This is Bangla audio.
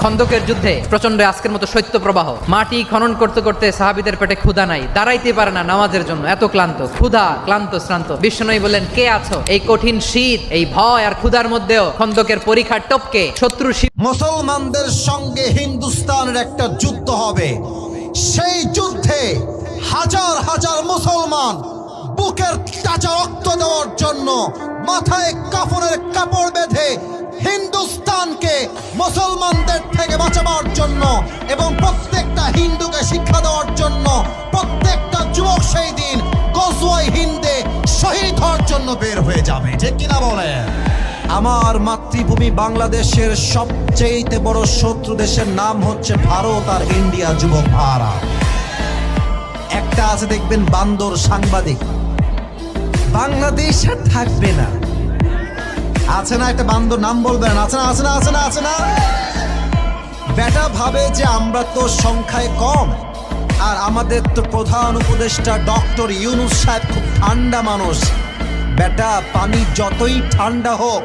খন্দকের যুদ্ধে প্রচন্ড আজকের মতো শৈত্য প্রবাহ, মাটি খনন করতে করতে সাহাবীদের পেটে ক্ষুধা নাই, দাঁড়াইতে পারে না নামাজের জন্য, এত ক্লান্ত, ক্ষুধা ক্লান্ত শ্রান্ত। বিশ্বনবী বললেন, কে আছো? এই কঠিন শীত, এই ভয় আর ক্ষুধার মধ্যেও খন্দকের পরীক্ষার টপকে শত্রু মুসলমানদের সঙ্গে হিন্দুস্তানের একটা যুদ্ধ হবে। সেই যুদ্ধে হাজার হাজার মুসলমান বুকের তাজা রক্ত দেওয়ার জন্য, মাথায় কাফনের কাপড় বেঁধে হিন্দুস্তানকে মুসলমানদের থেকে বাঁচাবার জন্য এবং প্রত্যেকটা হিন্দুকে শিক্ষা দেওয়ার জন্য প্রত্যেকটা যুবক সেই দিন গজওয়ায়ে হিন্দে শহীদ হওয়ার জন্য বের হয়ে যাবে। ঠিক কিনা বলেন? আমার মাতৃভূমি বাংলাদেশের সবচেয়ে বড় শত্রু দেশের নাম হচ্ছে ভারত আর ইন্ডিয়া। যুবক ভাড়া একটা আছে, দেখবেন বান্দর সাংবাদিক, বাংলাদেশ আর থাকবে না। আছে না একটা বান্দর, নাম বলবেন? আছে না, আছে না, আছে না, আছে না। বেটা ভাবে যে আমরা তো সংখ্যায় কম, আর আমাদের তো প্রধান উপদেষ্টা ডক্টর ইউনূস সাহেব খুব ঠান্ডা মানুষ। বেটা, পানি যতই ঠান্ডা হোক